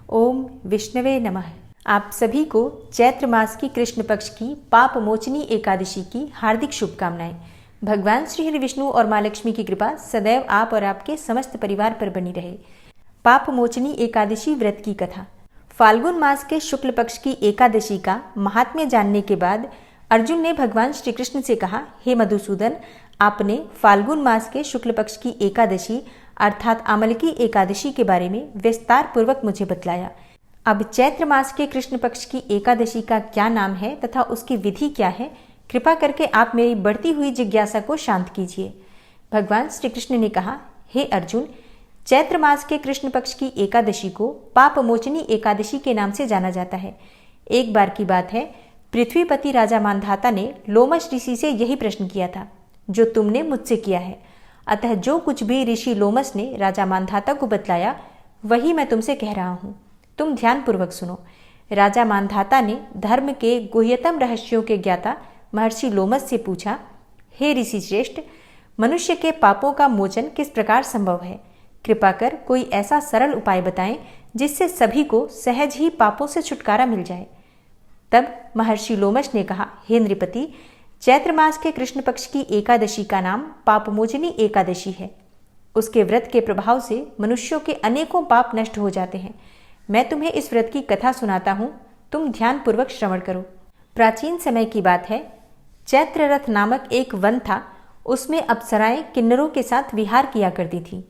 ओम विष्णवे नमः। आप सभी को चैत्र मास की कृष्ण पक्ष की पाप मोचनी एकादशी की हार्दिक शुभकामनाएं। भगवान श्री हरि विष्णु और माँ लक्ष्मी की कृपा सदैव आप और आपके समस्त परिवार पर बनी रहे। पाप मोचनी एकादशी व्रत की कथा। फाल्गुन मास के शुक्ल पक्ष की एकादशी का महात्म्य जानने के बाद अर्जुन ने भगवान श्री कृष्ण से कहा, हे मधुसूदन, आपने फाल्गुन मास के शुक्ल पक्ष की एकादशी अर्थात आमलकी एकादशी के बारे में विस्तार पूर्वक मुझे बतलाया। अब चैत्र मास के कृष्ण पक्ष की एकादशी का क्या नाम है तथा उसकी विधि क्या है, कृपा करके आप मेरी बढ़ती हुई जिज्ञासा को शांत कीजिए। भगवान श्री कृष्ण ने कहा, हे अर्जुन, चैत्र मास के कृष्ण पक्ष की एकादशी को पाप मोचनी एकादशी के नाम से जाना जाता है। एक बार की बात है, पृथ्वीपति राजा मानधाता ने लोमश ऋषि से यही प्रश्न किया था जो तुमने मुझसे किया है। अतः जो कुछ भी ऋषि लोमस ने राजा मानधाता को बतलाया वही मैं तुमसे कह रहा हूँ। तुम ध्यानपूर्वक सुनो। राजा मानधाता ने धर्म के गुह्यतम रहस्यों के ज्ञाता महर्षि लोमस से पूछा, हे ऋषि श्रेष्ठ, मनुष्य के पापों का मोचन किस प्रकार संभव है? कृपा कर कोई ऐसा सरल उपाय बताएं जिससे सभी को सहज ही पापों से छुटकारा मिल जाए। तब महर्षि लोमश ने कहा, हे नृपति, चैत्र मास के कृष्ण पक्ष की एकादशी का नाम पापमोचनी एकादशी है। उसके व्रत के प्रभाव से मनुष्यों के अनेकों पाप नष्ट हो जाते हैं। मैं तुम्हें इस व्रत की कथा सुनाता हूँ, तुम ध्यानपूर्वक श्रवण करो। प्राचीन समय की बात है, चैत्ररथ नामक एक वन था। उसमें अप्सराएं किन्नरों के साथ विहार किया करती थी।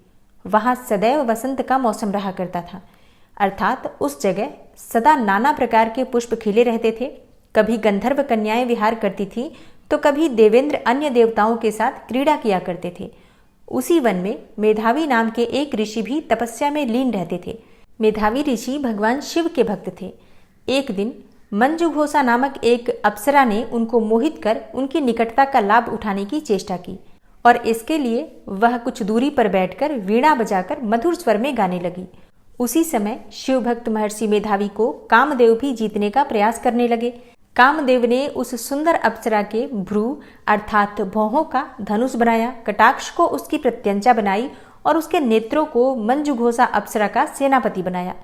वहाँ सदैव वसंत का मौसम रहा करता था, अर्थात उस जगह सदा नाना प्रकार के पुष्प खिले रहते थे। कभी गंधर्व कन्याएं विहार करती थीं तो कभी देवेंद्र अन्य देवताओं के साथ क्रीड़ा किया करते थे। उसी वन में मेधावी नाम के एक ऋषि भी तपस्या में लीन रहते थे। मेधावी ऋषि भगवान शिव के भक्त थे। एक दिन मंजुघोषा नामक एक अप्सरा ने उनको मोहित कर उनकी निकटता का लाभ उठाने की चेष्टा की और इसके लिए वह कुछ दूरी पर बैठकर वीणा बजाकर मधुर स्वर में गाने लगी। उसी समय शिव भक्त महर्षि मेधावी को कामदेव भी जीतने का प्रयास करने लगे। कामदेव ने उस सुंदर अप्सरा के भ्रू अर्थात भौहों का धनुष बनाया, कटाक्ष को उसकी प्रत्यंचा बनाई और उसके नेत्रों को मंजुघोषा अप्सरा का सेनापति बनाया।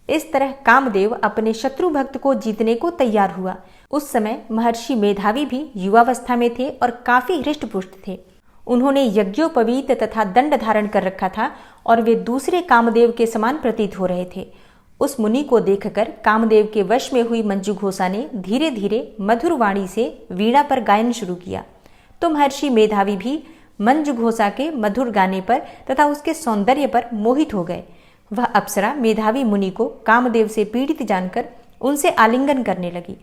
इस तरह कामदेव अपने शत्रु भक्त को जीतने को तैयार हुआ। उस समय महर्षि मेधावी भी युवावस्था में थे और काफी हृष्टपुष्ट थे। उन्होंने यज्ञोपवीत तथा दंड धारण कर रखा था और वे दूसरे कामदेव के समान प्रतीत हो रहे थे। उस मुनि को देखकर कामदेव के वश में हुई मंजुघोषा ने धीरे धीरे मधुर वाणी से वीणा पर गायन शुरू किया तो महर्षि मेधावी भी मंजुघोषा के मधुर गाने पर तथा उसके सौंदर्य पर मोहित हो गए। वह अप्सरा मेधावी मुनि को कामदेव से पीड़ित जानकर उनसे आलिंगन करने लगी।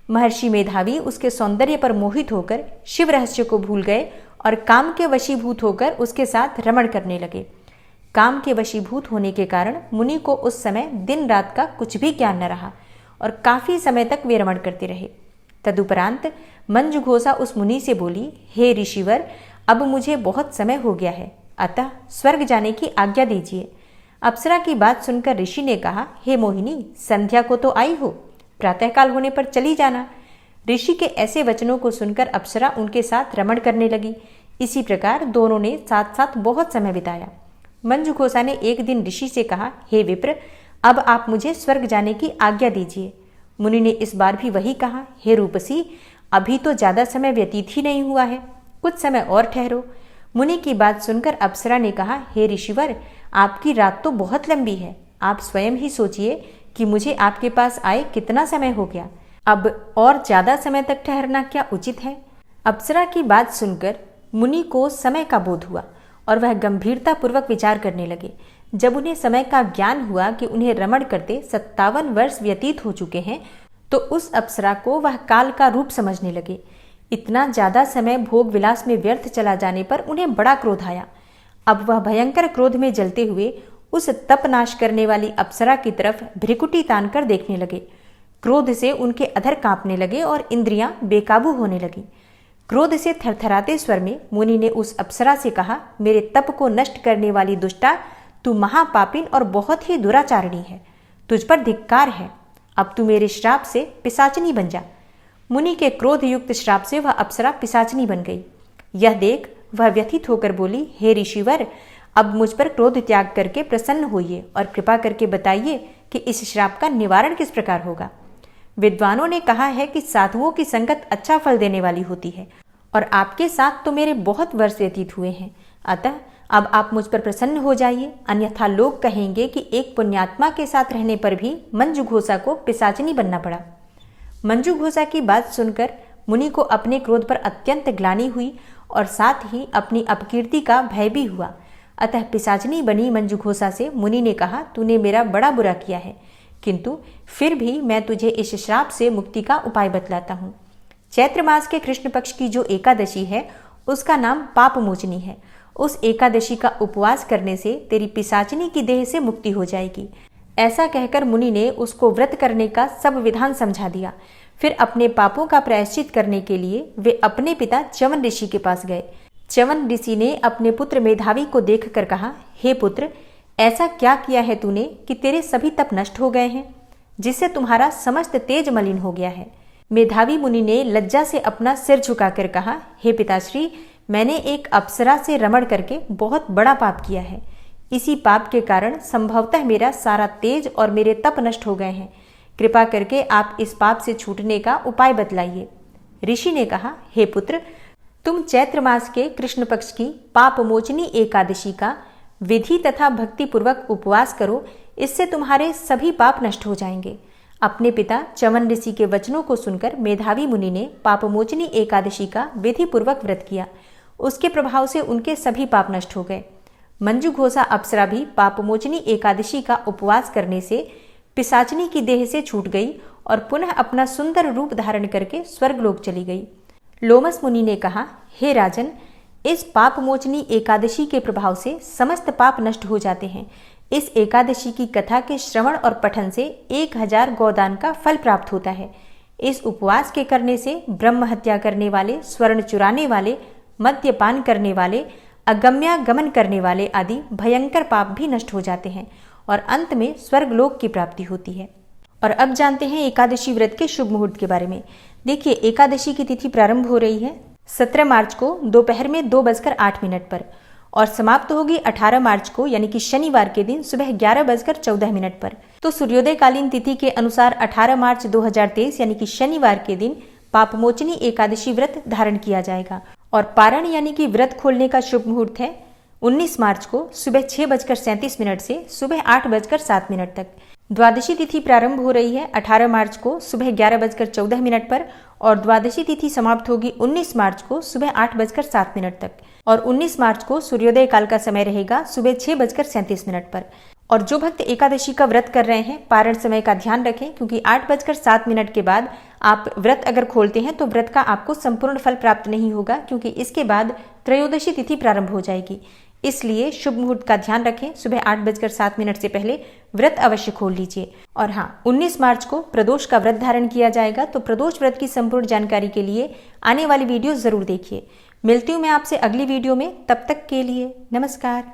महर्षि मेधावी उसके सौंदर्य पर मोहित होकर शिव रहस्य को भूल गए और काम के वशीभूत होकर उसके साथ रमण करने लगे। काम के वशीभूत होने के कारण मुनि को उस समय दिन रात का कुछ भी ज्ञान न रहा और काफी समय तक वे रमण करते रहे। तदुपरांत मंजुघोषा उस मुनि से बोली, हे ऋषिवर, अब मुझे बहुत समय हो गया है, अतः स्वर्ग जाने की आज्ञा दीजिए। अप्सरा की बात सुनकर ऋषि ने कहा, हे मोहिनी, संध्या को तो आई हो, प्रातःकाल होने पर चली जाना। ऋषि के ऐसे वचनों को सुनकर अप्सरा उनके साथ रमण करने लगी। इसी प्रकार दोनों ने साथ साथ बहुत समय बिताया। मंजुघोषा ने एक दिन ऋषि से कहा, हे विप्र, अब आप मुझे स्वर्ग जाने की आज्ञा दीजिए। मुनि ने इस बार भी वही कहा, हे रूपसी, अभी तो ज्यादा समय व्यतीत ही नहीं हुआ है, कुछ समय और ठहरो। मुनि की बात सुनकर अप्सरा ने कहा, हे ऋषिवर, आपकी रात तो बहुत लंबी है, आप स्वयं ही सोचिए कि मुझे आपके पास आए कितना समय हो गया, अब और ज्यादा समय तक ठहरना क्या उचित है? अप्सरा की बात सुनकर मुनि को समय का बोध हुआ और वह गंभीरता पूर्वक विचार करने लगे। जब उन्हें समय का ज्ञान हुआ कि उन्हें रमण करते 57 वर्ष व्यतीत हो चुके हैं तो उस अप्सरा को वह काल का रूप समझने लगे। इतना ज्यादा समय भोग विलास में व्यर्थ चला जाने पर उन्हें बड़ा क्रोध आया। अब वह भयंकर क्रोध में जलते हुए उस तप नाश करने वाली अप्सरा की तरफ भ्रिकुटी तान कर देखने लगे। क्रोध से उनके अधर कांपने लगे और इंद्रियां बेकाबू होने लगी। क्रोध से थरथराते स्वर में मुनि ने उस अप्सरा से कहा, मेरे तप को नष्ट करने वाली दुष्टा, तू महापापिन और बहुत ही दुराचारणी है, तुझ पर धिक्कार है। अब तू मेरे श्राप से पिशाचनी बन जा। मुनि के क्रोध युक्त श्राप से वह अप्सरा पिशाचनी बन गई। यह देख वह व्यथित होकर बोली, हे ऋषिवर, अब मुझ पर क्रोध त्याग करके प्रसन्न होइए और कृपा करके बताइए कि इस श्राप का निवारण किस प्रकार होगा। विद्वानों ने कहा है कि साधुओं की संगत अच्छा फल देने वाली होती है और आपके साथ तो मेरे बहुत वर्ष व्यतीत हुए हैं, अतः अब आप मुझ पर प्रसन्न हो जाइए, अन्यथा लोग कहेंगे कि एक पुण्यात्मा के साथ रहने पर भी मंजू घोषा को पिशाचिनी बनना पड़ा। मंजू घोषा की बात सुनकर मुनि को अपने क्रोध पर अत्यंत ग्लानि हुई और साथ ही अपनी अपकीर्ति का भय भी हुआ। अतः पिशाचिनी बनी मंजू घोषा से मुनि ने कहा, तूने मेरा बड़ा बुरा किया है, किंतु फिर भी मैं तुझे इस श्राप से मुक्ति का उपाय बतलाता हूँ। चैत्र मास के कृष्ण पक्ष की जो एकादशी है उसका नाम पाप मोचनी है। उस एकादशी का उपवास करने से तेरी पिशाचिनी की देह से मुक्ति हो जाएगी। ऐसा कहकर मुनि ने उसको व्रत करने का सब विधान समझा दिया। फिर अपने पापों का प्रायश्चित करने के लिए वे अपने पिता च्यवन ऋषि के पास गए। च्यवन ऋषि ने अपने पुत्र मेधावी को देखकर कहा, हे पुत्र, ऐसा क्या किया है तूने कि तेरे सभी तप नष्ट हो गए हैं, जिससे तुम्हारा समस्त तेज मलिन हो गया है। मेधावी मुनि ने लज्जा से अपना सिर झुकाकर कहा, हे पिताश्री, मैंने एक अप्सरा से रमण करके बहुत बड़ा पाप किया है। इसी पाप के कारण संभवतः मेरा सारा तेज और मेरे तप नष्ट हो गए हैं। कृपा करके आप इस पाप से छूटने का उपाय बतलाइए। ऋषि ने कहा, हे पुत्र, तुम चैत्र मास के कृष्ण पक्ष की पाप मोचनी एकादशी का विधि तथा भक्ति पूर्वक उपवास करो, इससे तुम्हारे सभी पाप नष्ट हो जाएंगे। अपने पिता च्यवन ऋषि के वचनों को सुनकर मेधावी मुनि ने पापमोचनी एकादशी का विधि पूर्वक व्रत किया। उसके प्रभाव से उनके सभी पाप नष्ट हो गए। मंजू घोषा अप्सरा भी पापमोचनी एकादशी का उपवास करने से पिशाचिनी की देह से छूट गई और पुनः अपना सुंदर रूप धारण करके स्वर्गलोक चली गई। लोमस मुनि ने कहा, हे राजन, इस पापमोचनी एकादशी के प्रभाव से समस्त पाप नष्ट हो जाते हैं। इस एकादशी की कथा के श्रवण और पठन से 1000 गौदान का फल प्राप्त होता है। इस उपवास के करने से ब्रह्म हत्या करने वाले, स्वर्ण चुराने वाले, मद्यपान करने वाले, अगम्यागमन करने वाले आदि भयंकर पाप भी नष्ट हो जाते हैं और अंत में स्वर्गलोक की प्राप्ति होती है। और अब जानते हैं एकादशी व्रत के शुभ मुहूर्त के बारे में। देखिए, एकादशी की तिथि प्रारंभ हो रही है 17 मार्च को दोपहर में 2:08 पर और समाप्त होगी 18 मार्च को यानी कि शनिवार के दिन सुबह 11:14 पर। तो सूर्योदय कालीन तिथि के अनुसार 18 मार्च 2023 यानी कि शनिवार के दिन पापमोचनी एकादशी व्रत धारण किया जाएगा और पारण यानी कि व्रत खोलने का शुभ मुहूर्त है 19 मार्च को सुबह 6:37 से सुबह 8:07 तक। द्वादशी तिथि प्रारंभ हो रही है 18 मार्च को सुबह 11:14 पर और द्वादशी तिथि समाप्त होगी 19 मार्च को सुबह 8:07 तक और 19 मार्च को सूर्योदय काल का समय रहेगा सुबह 6:37 पर। और जो भक्त एकादशी का व्रत कर रहे हैं, पारण समय का ध्यान रखें, क्योंकि 8:07 के बाद आप व्रत अगर खोलते हैं तो व्रत का आपको संपूर्ण फल प्राप्त नहीं होगा, क्योंकि इसके बाद त्रयोदशी तिथि प्रारंभ हो जाएगी। इसलिए शुभ मुहूर्त का ध्यान रखें, सुबह 8:07 से पहले व्रत अवश्य खोल लीजिए। और हाँ, 19 मार्च को प्रदोष का व्रत धारण किया जाएगा, तो प्रदोष व्रत की संपूर्ण जानकारी के लिए आने वाली वीडियो जरूर देखिए। मिलती हूँ मैं आपसे अगली वीडियो में, तब तक के लिए नमस्कार।